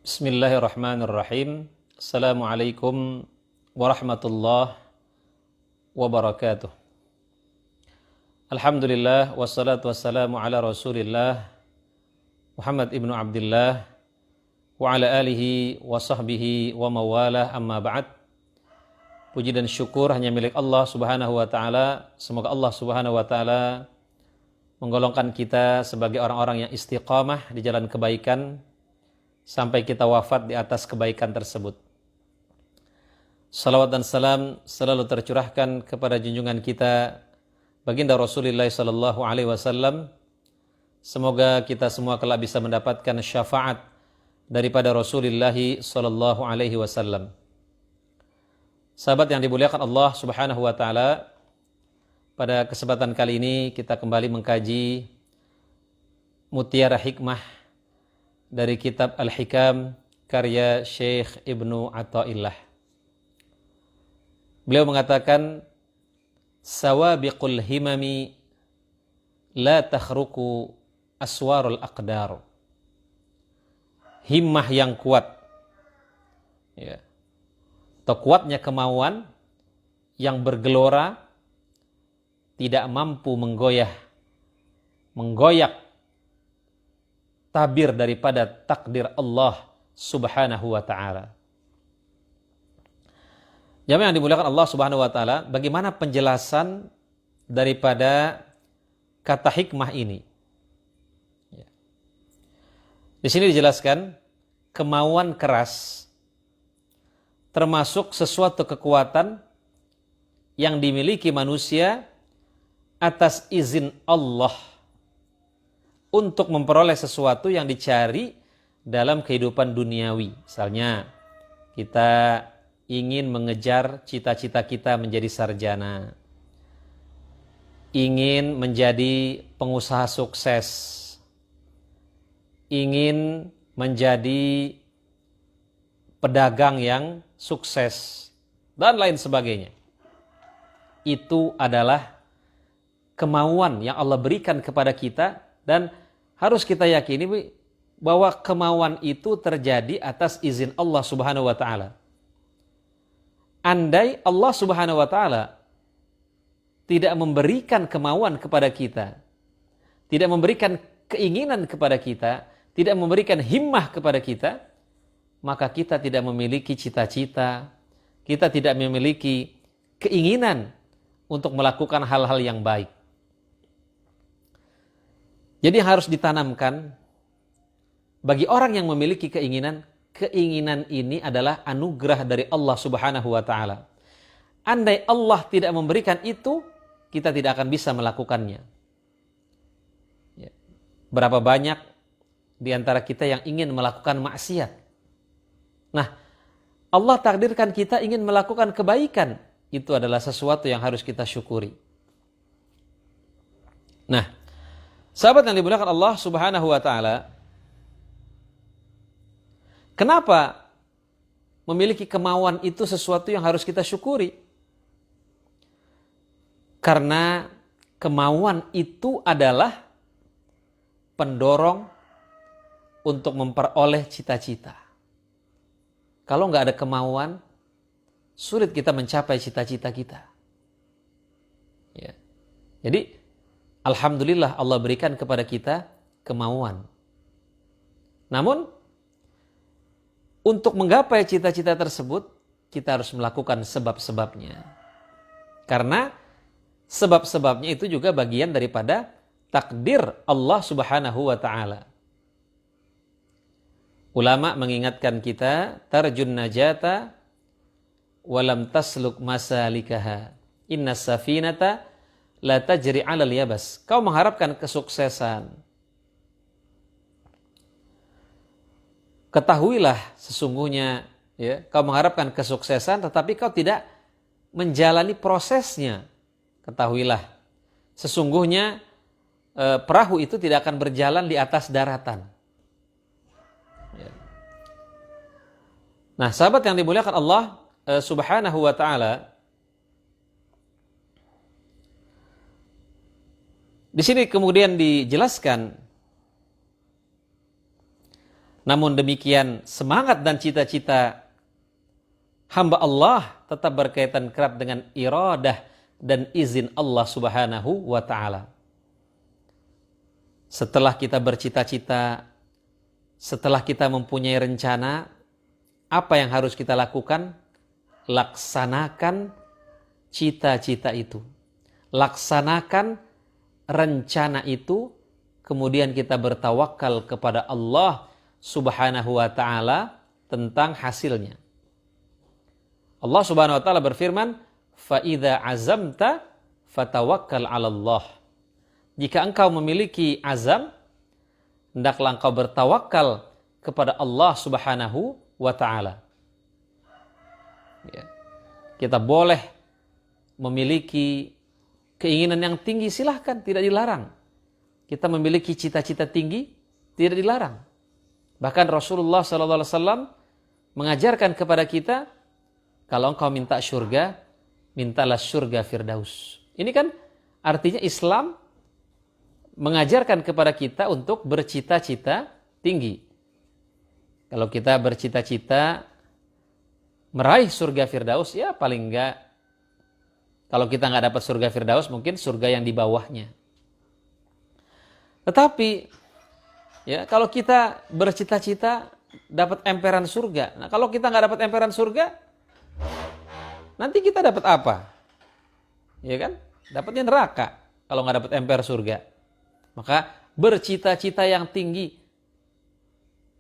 Bismillahirrahmanirrahim. Assalamualaikum warahmatullahi wabarakatuh. Alhamdulillah wassalatu wassalamu ala Rasulillah Muhammad ibnu Abdullah wa ala alihi wa sahbihi wa mawalah, amma ba'd. Puji dan syukur hanya milik Allah Subhanahu wa taala. Semoga Allah Subhanahu wa taala menggolongkan kita sebagai orang-orang yang istiqamah di jalan kebaikan sampai kita wafat di atas kebaikan tersebut. Salawat dan salam selalu tercurahkan kepada junjungan kita baginda Rasulullah sallallahu alaihi wasallam. Semoga kita semua kelak bisa mendapatkan syafaat daripada Rasulullah sallallahu alaihi wasallam. Sahabat yang dimuliakan Allah Subhanahu wa taala, pada kesempatan kali ini kita kembali mengkaji Mutiara Hikmah dari kitab Al-Hikam karya Syekh Ibnu Athaillah. Beliau mengatakan, sawabiqul himami la takhruku aswarul aqdar. Himmah yang kuat, ya, atau kuatnya kemauan yang bergelora tidak mampu menggoyak tabir daripada takdir Allah Subhanahu wa ta'ala. Jamaah yang dimuliakan Allah Subhanahu wa ta'ala, bagaimana penjelasan daripada kata hikmah ini? Di sini dijelaskan, kemauan keras termasuk sesuatu kekuatan yang dimiliki manusia atas izin Allah untuk memperoleh sesuatu yang dicari dalam kehidupan duniawi. Misalnya, kita ingin mengejar cita-cita kita menjadi sarjana, ingin menjadi pengusaha sukses, ingin menjadi pedagang yang sukses, dan lain sebagainya. Itu adalah kemauan yang Allah berikan kepada kita, dan harus kita yakini bahwa kemauan itu terjadi atas izin Allah Subhanahu wa ta'ala. Andai Allah Subhanahu wa ta'ala tidak memberikan kemauan kepada kita, tidak memberikan keinginan kepada kita, tidak memberikan himmah kepada kita, maka kita tidak memiliki cita-cita, kita tidak memiliki keinginan untuk melakukan hal-hal yang baik. Jadi harus ditanamkan bagi orang yang memiliki keinginan, keinginan ini adalah anugerah dari Allah Subhanahu wa ta'ala. Andai Allah tidak memberikan itu, kita tidak akan bisa melakukannya. Ya. Berapa banyak di antara kita yang ingin melakukan maksiat. Nah, Allah takdirkan kita ingin melakukan kebaikan. Itu adalah sesuatu yang harus kita syukuri. Nah, sahabat yang dimuliakan Allah Subhanahu wa ta'ala, kenapa memiliki kemauan itu sesuatu yang harus kita syukuri? Karena kemauan itu adalah pendorong untuk memperoleh cita-cita. Kalau nggak ada kemauan, sulit kita mencapai cita-cita kita. Ya. Jadi, alhamdulillah Allah berikan kepada kita kemauan. Namun, untuk menggapai cita-cita tersebut, kita harus melakukan sebab-sebabnya. Karena sebab-sebabnya itu juga bagian daripada takdir Allah Subhanahu wa ta'ala. Ulama mengingatkan kita, tarjun najata walam tasluk masalikaha. Inna safinata la tajri 'alal yabas. Kau mengharapkan kesuksesan. Ketahuilah sesungguhnya, ya, kau mengharapkan kesuksesan tetapi kau tidak menjalani prosesnya. Ketahuilah sesungguhnya perahu itu tidak akan berjalan di atas daratan. Ya. Nah, sahabat yang dimuliakan Allah Subhanahu wa ta'ala, di sini kemudian dijelaskan Namun demikian, semangat dan cita-cita hamba Allah tetap berkaitan kerap dengan iradah dan izin Allah Subhanahu wa ta'ala. Setelah kita bercita-cita, setelah kita mempunyai rencana, apa yang harus kita lakukan? Laksanakan cita-cita itu. Laksanakan rencana itu, kemudian kita bertawakal kepada Allah Subhanahu wa ta'ala tentang hasilnya. Allah Subhanahu wa ta'ala berfirman, فَإِذَا عَزَمْتَ فَتَوَكَّلْ عَلَى اللَّهِ. Jika engkau memiliki azam, hendaklah engkau bertawakal kepada Allah Subhanahu wa ta'ala. Ya. Kita boleh memiliki keinginan yang tinggi, silahkan, tidak dilarang. Kita memiliki cita-cita tinggi, tidak dilarang. Bahkan Rasulullah SAW mengajarkan kepada kita, kalau engkau minta surga, mintalah surga Firdaus. Ini kan artinya Islam mengajarkan kepada kita untuk bercita-cita tinggi. Kalau kita bercita-cita meraih surga Firdaus, ya paling enggak, kalau kita nggak dapat surga Firdaus, mungkin surga yang di bawahnya. Tetapi, ya kalau kita bercita-cita dapat emperan surga, nah kalau kita nggak dapat emperan surga, nanti kita dapat apa? Ya kan? Dapatnya neraka kalau nggak dapat emper surga. Maka bercita-cita yang tinggi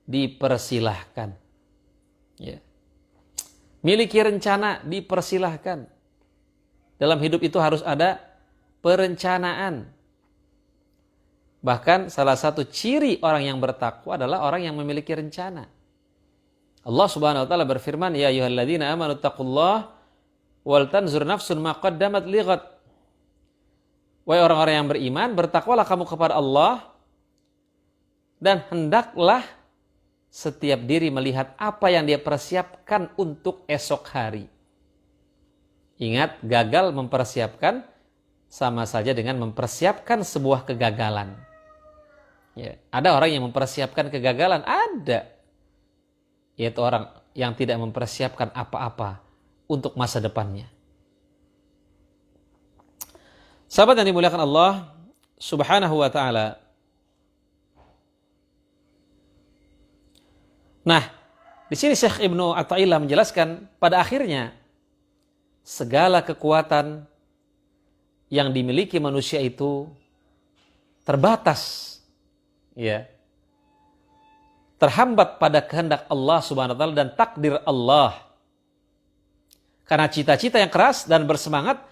dipersilahkan. Ya. Miliki rencana dipersilahkan. Dalam hidup itu harus ada perencanaan. Bahkan salah satu ciri orang yang bertakwa adalah orang yang memiliki rencana. Allah Subhanahu wa taala berfirman, "Ya ayyuhalladzina amanu taqullaha wal tanzur nafsun ma qaddamat lighad." Wahai orang-orang yang beriman, bertakwalah kamu kepada Allah dan hendaklah setiap diri melihat apa yang dia persiapkan untuk esok hari. Ingat, gagal mempersiapkan sama saja dengan mempersiapkan sebuah kegagalan. Ya, ada orang yang mempersiapkan kegagalan, ada. Yaitu orang yang tidak mempersiapkan apa-apa untuk masa depannya. Sahabat yang dimuliakan Allah Subhanahu wa ta'ala. Nah, di sini Syekh Ibnu Athaillah menjelaskan, pada akhirnya segala kekuatan yang dimiliki manusia itu terbatas, ya, terhambat pada kehendak Allah Subhanahu wa taala dan takdir Allah. Karena cita-cita yang keras dan bersemangat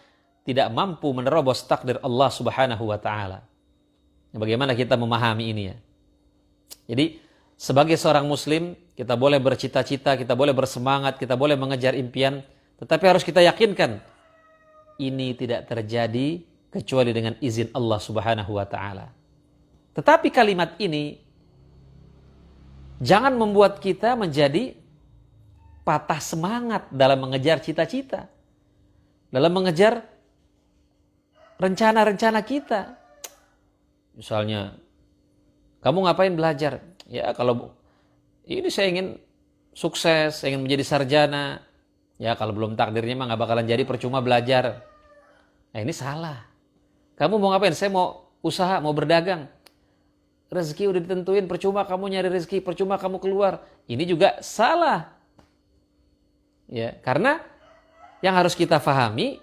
tidak mampu menerobos takdir Allah Subhanahu wa taala. Bagaimana kita memahami ini ya? Jadi sebagai seorang muslim, kita boleh bercita-cita, kita boleh bersemangat, kita boleh mengejar impian, tetapi harus kita yakinkan ini tidak terjadi kecuali dengan izin Allah Subhanahu wa taala. Tetapi kalimat ini jangan membuat kita menjadi patah semangat dalam mengejar cita-cita, dalam mengejar rencana-rencana kita. Misalnya, kamu ngapain belajar? Ya, kalau ini saya ingin sukses, saya ingin menjadi sarjana. Ya, kalau belum takdirnya mah nggak bakalan jadi, percuma belajar. Nah, ini salah. Kamu mau ngapain? Saya mau usaha, mau berdagang. Rezeki udah ditentuin, percuma kamu nyari rezeki, percuma kamu keluar. Ini juga salah. Ya, karena yang harus kita fahami,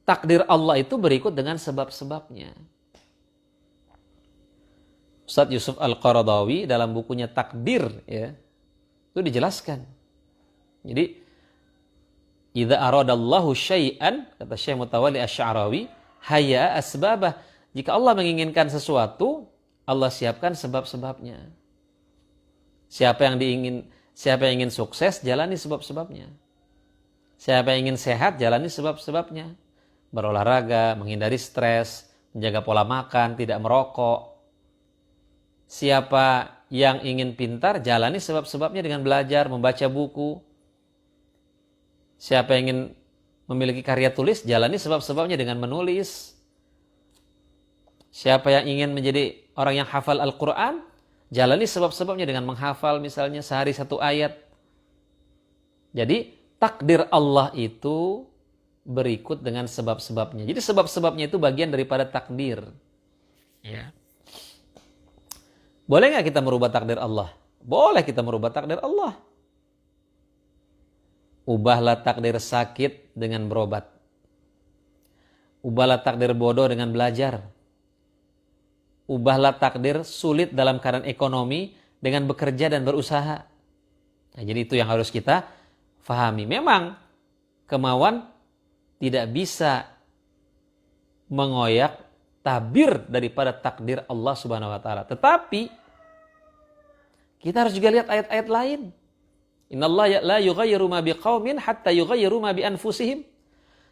takdir Allah itu berikut dengan sebab-sebabnya. Ustadz Yusuf Al-Qaradawi dalam bukunya Takdir, ya, itu dijelaskan. Jadi, idza aradallahu syai'an, kata Syekh Mutawalli Asy-Sya'rawi, hayya asbabah. Jika Allah menginginkan sesuatu, Allah siapkan sebab-sebabnya. Siapa yang ingin sukses, jalani sebab-sebabnya. Siapa yang ingin sehat, jalani sebab-sebabnya. Berolahraga, menghindari stres, menjaga pola makan, tidak merokok. Siapa yang ingin pintar, jalani sebab-sebabnya dengan belajar, membaca buku. Siapa yang ingin memiliki karya tulis, jalani sebab-sebabnya dengan menulis. Siapa yang ingin menjadi orang yang hafal Al-Quran, Jalani sebab-sebabnya dengan menghafal misalnya sehari 1 ayat. Jadi takdir Allah itu berikut dengan sebab-sebabnya. Jadi sebab-sebabnya itu bagian daripada takdir. Ya. Boleh nggak kita merubah takdir Allah? Boleh kita merubah takdir Allah. Ubahlah takdir sakit dengan berobat. Ubahlah takdir bodoh dengan belajar. Ubahlah takdir sulit dalam keadaan ekonomi dengan bekerja dan berusaha. Nah, jadi itu yang harus kita fahami. Memang kemauan tidak bisa mengoyak tabir daripada takdir Allah Subhanahu wa taala. Tetapi kita harus juga lihat ayat-ayat lain. Innallaha la yughayyiru ma biqaumin hatta yughayyiru ma bi anfusihim.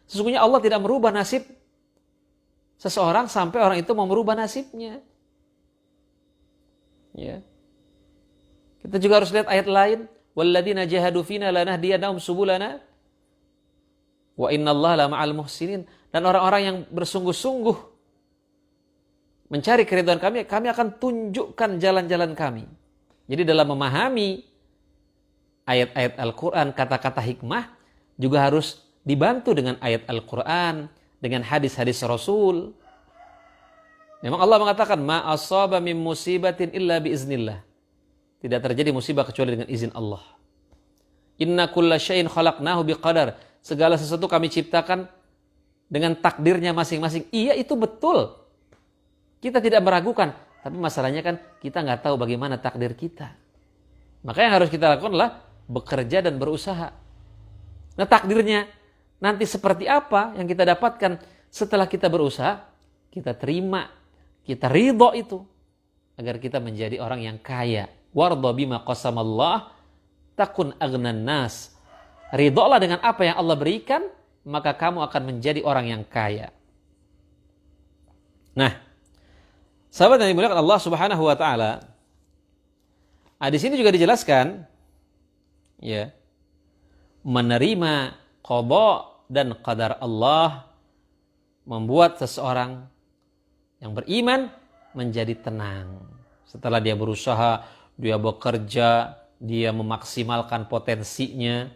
Sesungguhnya Allah tidak merubah nasib seseorang sampai orang itu mau merubah nasibnya. Ya. Kita juga harus lihat ayat lain, walladzina jahadu fina lanahdiyannahum subulana wa innallaha lama'al muhsinin. Dan orang-orang yang bersungguh-sungguh mencari keridhaan kami, kami akan tunjukkan jalan-jalan kami. Jadi dalam memahami ayat-ayat Al-Quran, kata-kata hikmah juga harus dibantu dengan ayat Al-Quran, dengan hadis-hadis Rasul. Memang Allah mengatakan, ma asaba min musibatin illa biiznillah. Tidak terjadi musibah kecuali dengan izin Allah. Inna kulla syai'in khalaqnahu biqadar. Segala sesuatu kami ciptakan dengan takdirnya masing-masing. Iya, itu betul. Kita tidak meragukan. Tapi masalahnya kan kita nggak tahu bagaimana takdir kita. Maka yang harus kita lakukan adalah bekerja dan berusaha. Nah, takdirnya nanti seperti apa yang kita dapatkan setelah kita berusaha, kita terima, kita ridho itu. Agar kita menjadi orang yang kaya. Warda bima qasamallah takun aghnan nas. Ridholah dengan apa yang Allah berikan, maka kamu akan menjadi orang yang kaya. Nah, sahabat yang dimuliakan Allah Subhanahu wa taala, di sini juga dijelaskan ya, menerima qada dan qadar Allah membuat seseorang yang beriman menjadi tenang. Setelah dia berusaha, dia bekerja, dia memaksimalkan potensinya,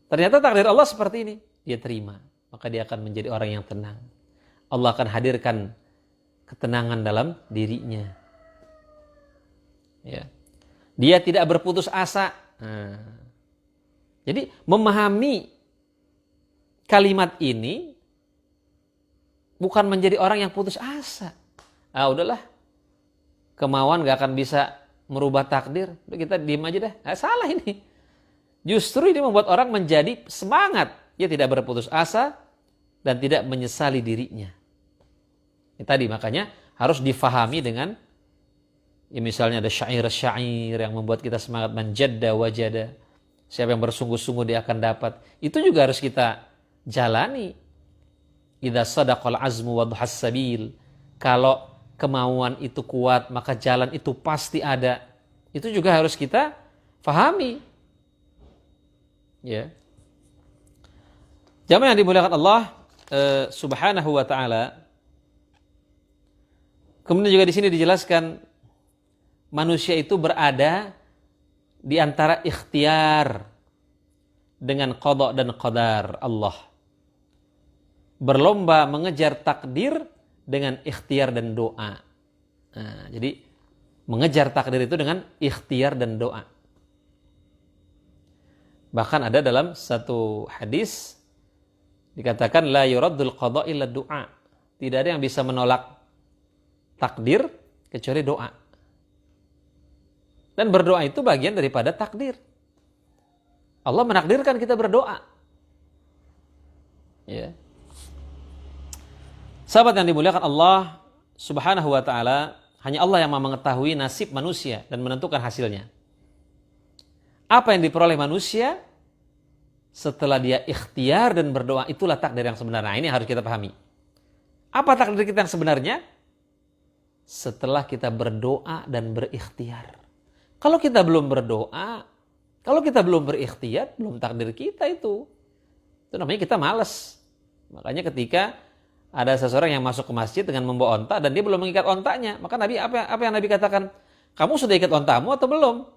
ternyata takdir Allah seperti ini, dia terima, maka dia akan menjadi orang yang tenang. Allah akan hadirkan ketenangan dalam dirinya. Ya. Dia tidak berputus asa. Jadi memahami kalimat ini bukan menjadi orang yang putus asa. Udahlah, kemauan gak akan bisa merubah takdir. Udah, kita diam aja dah. Salah ini. Justru ini membuat orang menjadi semangat. Dia tidak berputus asa dan tidak menyesali dirinya. Ini tadi makanya harus difahami dengan ya, misalnya ada syair-syair yang membuat kita semangat, manjadda wajada. Siapa yang bersungguh-sungguh dia akan dapat. Itu juga harus kita jalani. Idza sadaqal azmu wa dhahas sabil. Kalau kemauan itu kuat, maka jalan itu pasti ada. Itu juga harus kita fahami. Ya. Jamaah yang dimuliakan Allah Subhanahu wa taala. Kemudian juga di sini dijelaskan manusia itu berada di antara ikhtiar dengan qada dan qadar Allah. Berlomba mengejar takdir dengan ikhtiar dan doa. Nah, jadi mengejar takdir itu dengan ikhtiar dan doa. Bahkan ada dalam satu hadis dikatakan la yuraddul qada illa du'a. Tidak ada yang bisa menolak takdir kecuali doa. Dan berdoa itu bagian daripada takdir. Allah menakdirkan kita berdoa. Ya. Sahabat yang dimuliakan Allah Subhanahu wa taala, hanya Allah yang mengetahui nasib manusia dan menentukan hasilnya. Apa yang diperoleh manusia setelah dia ikhtiar dan berdoa, itulah takdir yang sebenarnya. Nah, ini harus kita pahami. Apa takdir kita yang sebenarnya? Setelah kita berdoa dan berikhtiar. Kalau kita belum berdoa, kalau kita belum berikhtiar, belum takdir kita itu. Itu namanya kita malas. Makanya ketika ada seseorang yang masuk ke masjid dengan membawa onta dan dia belum mengikat ontanya, maka Nabi apa yang Nabi katakan? Kamu sudah ikat ontamu atau belum?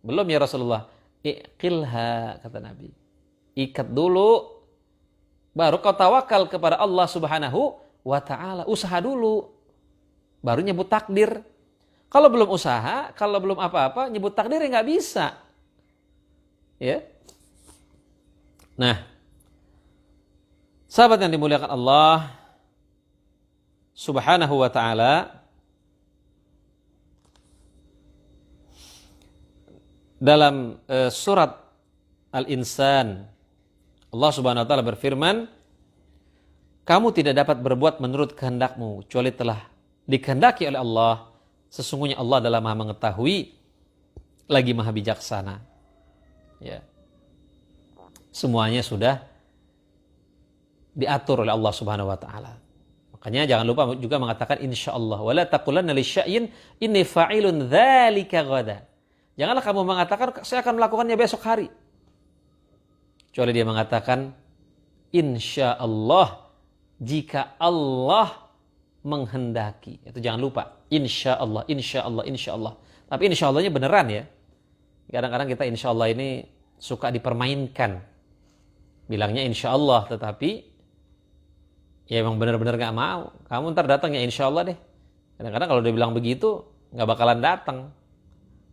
Belum ya Rasulullah. Iqilha, kata Nabi. Ikat dulu, baru kau tawakal kepada Allah Subhanahu wa ta'ala. Usaha dulu, baru nyebut takdir. Kalau belum usaha, kalau belum apa-apa, nyebut takdir ya nggak bisa. Ya. Nah, sahabat yang dimuliakan Allah Subhanahu wa ta'ala, dalam surat Al-Insan, Allah Subhanahu wa ta'ala berfirman, kamu tidak dapat berbuat menurut kehendakmu kecuali telah dikehendaki oleh Allah. Sesungguhnya Allah adalah Maha mengetahui lagi Maha bijaksana. Ya. Semuanya sudah diatur oleh Allah Subhanahu wa ta'ala. Makanya jangan lupa juga mengatakan insyaallah, wala taqulanna lisyai'in inni fa'ilun dzalika ghadan. Janganlah kamu mengatakan saya akan melakukannya besok hari. Kecuali dia mengatakan insyaallah, jika Allah menghendaki. Itu jangan lupa. Insyaallah, insyaallah, insyaallah. Tapi insyaallah-nya beneran ya. Kadang-kadang kita insyaallah ini suka dipermainkan. Bilangnya insyaallah, tetapi ya emang benar-benar gak mau. Kamu ntar datang ya insyaallah deh. Kadang-kadang kalau dia bilang begitu, gak bakalan datang.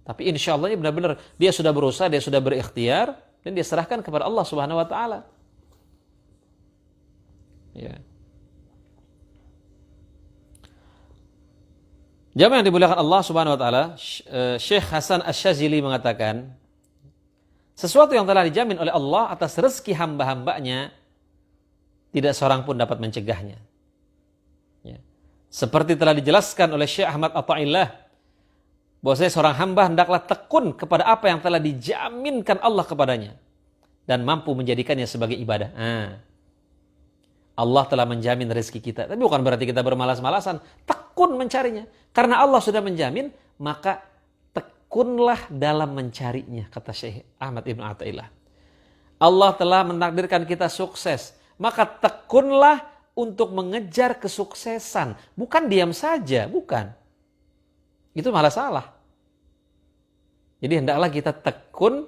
Tapi insya Allahnya benar-benar dia sudah berusaha, dia sudah berikhtiar, dan dia serahkan kepada Allah Subhanahu wa ta'ala. Ya. Jamaah yang dimuliakan Allah Subhanahu wa ta'ala, Syekh Hasan Asy-Syadzili mengatakan, sesuatu yang telah dijamin oleh Allah atas rezeki hamba-hambanya, tidak seorang pun dapat mencegahnya. Ya. Seperti telah dijelaskan oleh Syekh Ahmad Atha'illah, bahwasanya seorang hamba hendaklah tekun kepada apa yang telah dijaminkan Allah kepadanya dan mampu menjadikannya sebagai ibadah. Allah telah menjamin rezeki kita, tapi bukan berarti kita bermalas-malasan. Tekun mencarinya, karena Allah sudah menjamin, maka tekunlah dalam mencarinya, kata Syekh Ahmad Ibn Atha'illah. Allah telah menakdirkan kita sukses, maka tekunlah untuk mengejar kesuksesan, bukan diam saja, bukan. Itu malah salah. Jadi hendaklah kita tekun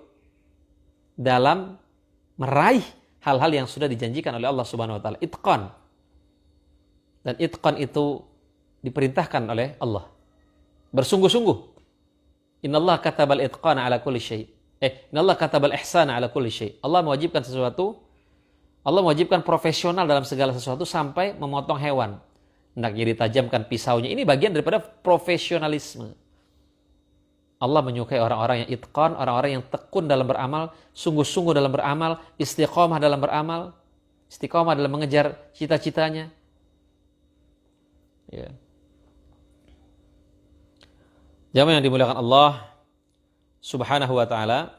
dalam meraih hal-hal yang sudah dijanjikan oleh Allah Subhanahu wa ta'ala. Itqan. Dan itqan itu diperintahkan oleh Allah. Bersungguh-sungguh. Innallaha katabal itqana ala kulli syai'. Innallaha katabal ihsana ala kulli syai'. Allah mewajibkan sesuatu. Allah mewajibkan profesional dalam segala sesuatu sampai memotong hewan. Hendaknya ditajamkan pisaunya. Ini bagian daripada profesionalisme. Allah menyukai orang-orang yang itqan, orang-orang yang tekun dalam beramal, sungguh-sungguh dalam beramal, istiqomah dalam beramal, istiqomah dalam mengejar cita-citanya. Ya. Jamaah yang dimuliakan Allah Subhanahu wa ta'ala,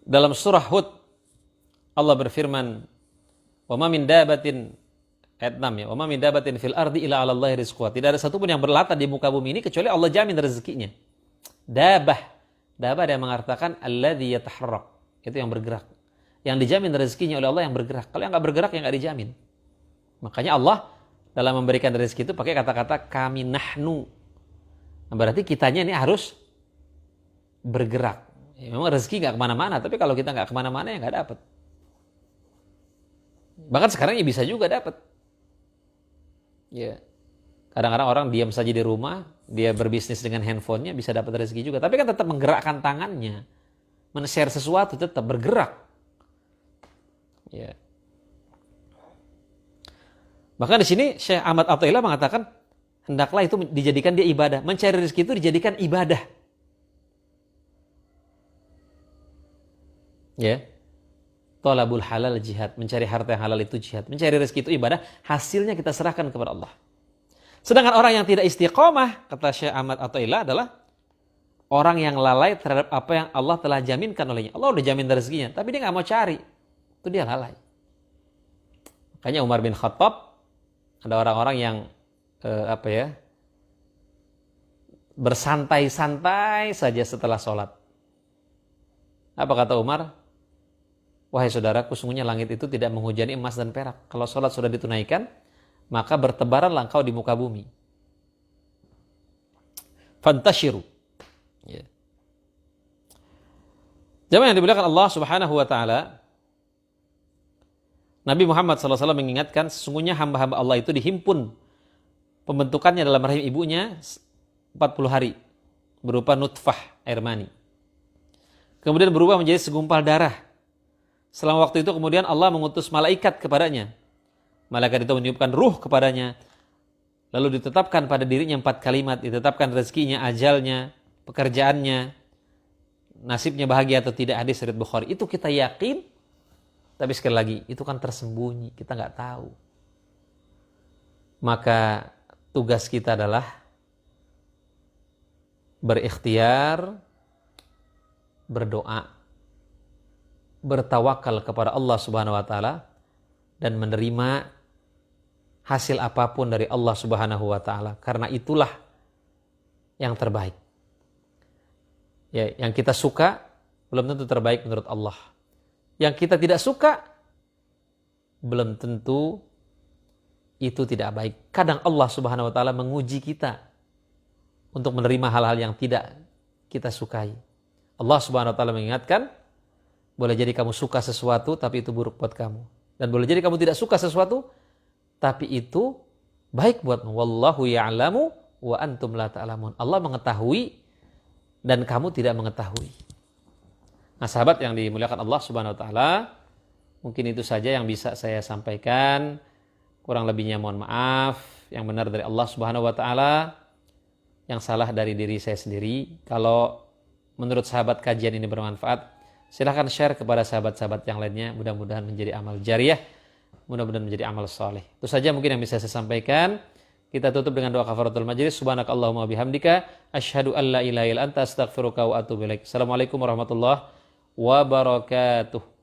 dalam surah Hud Allah berfirman, wa ma min dabatin, ayat 6 ya, wa ma min dabatin fil ardi illa 'ala Allahi rizquha. Tidak ada satupun yang berlata di muka bumi ini kecuali Allah jamin rezekinya. Dabah yang mengatakan alladzi yataharrak, itu yang bergerak. Yang dijamin rezekinya oleh Allah yang bergerak. Kalau yang enggak bergerak yang enggak dijamin. Makanya Allah dalam memberikan rezeki itu pakai kata-kata kami nahnu. Nah, berarti kitanya ini harus bergerak. Ya, memang rezeki enggak kemana-mana, tapi kalau kita enggak kemana-mana ya enggak dapat. Bahkan sekarang ya bisa juga dapat. Ya, kadang-kadang orang diam saja di rumah, dia berbisnis dengan handphonenya bisa dapat rezeki juga. Tapi kan tetap menggerakkan tangannya, men-share sesuatu, tetap bergerak. Ya. Bahkan di sini Syekh Ahmad Atha'illah mengatakan hendaklah itu dijadikan dia ibadah. Mencari rezeki itu dijadikan ibadah. Ya. Thalabul halal jihad, mencari harta yang halal itu jihad, mencari rezeki itu ibadah, hasilnya kita serahkan kepada Allah. Sedangkan orang yang tidak istiqomah, kata Syekh Ahmad Atha'illah, adalah orang yang lalai terhadap apa yang Allah telah jaminkan olehnya. Allah udah jamin rezekinya, tapi dia nggak mau cari, itu dia lalai. Makanya Umar bin Khattab, ada orang-orang yang bersantai-santai saja setelah sholat. Apa kata Umar? Wahai saudaraku, sungguhnya langit itu tidak menghujani emas dan perak. Kalau sholat sudah ditunaikan, maka bertebaranlah engkau di muka bumi. fantashiru. Ya. Jamaah yang dimuliakan Allah Subhanahu wa taala, Nabi Muhammad SAW mengingatkan sesungguhnya hamba-hamba Allah itu dihimpun pembentukannya dalam rahim ibunya 40 hari berupa nutfah air mani. Kemudian berubah menjadi segumpal darah. Selama waktu itu kemudian Allah mengutus malaikat kepadanya. Malaikat itu meniupkan ruh kepadanya. Lalu ditetapkan pada dirinya 4 kalimat. Ditetapkan rezekinya, ajalnya, pekerjaannya, nasibnya bahagia atau tidak, hadis riwayat Bukhari. Itu kita yakin, tapi sekali lagi itu kan tersembunyi, kita nggak tahu. Maka tugas kita adalah berikhtiar, berdoa, bertawakal kepada Allah Subhanahu wa taala dan menerima hasil apapun dari Allah Subhanahu wa taala, karena itulah yang terbaik. Ya, yang kita suka belum tentu terbaik menurut Allah. Yang kita tidak suka belum tentu itu tidak baik. Kadang Allah Subhanahu wa taala menguji kita untuk menerima hal-hal yang tidak kita sukai. Allah Subhanahu wa taala mengingatkan, boleh jadi kamu suka sesuatu tapi itu buruk buat kamu. Dan boleh jadi kamu tidak suka sesuatu tapi itu baik buatmu. Wallahu ya'lamu wa antum la ta'lamun. Allah mengetahui dan kamu tidak mengetahui. Nah, sahabat yang dimuliakan Allah Subhanahu wa taala, mungkin itu saja yang bisa saya sampaikan. Kurang lebihnya mohon maaf. Yang benar dari Allah Subhanahu wa taala, yang salah dari diri saya sendiri. Kalau menurut sahabat kajian ini bermanfaat, silahkan share kepada sahabat-sahabat yang lainnya. Mudah-mudahan menjadi amal jariyah, mudah-mudahan menjadi amal soleh. Itu saja mungkin yang bisa saya sampaikan. Kita tutup dengan doa kafaratul majlis. Subhanakallahumma bihamdika asyhadu an la ilaha illa anta astaghfiruka wa atubu ilaik. Assalamualaikum warahmatullahi wabarakatuh.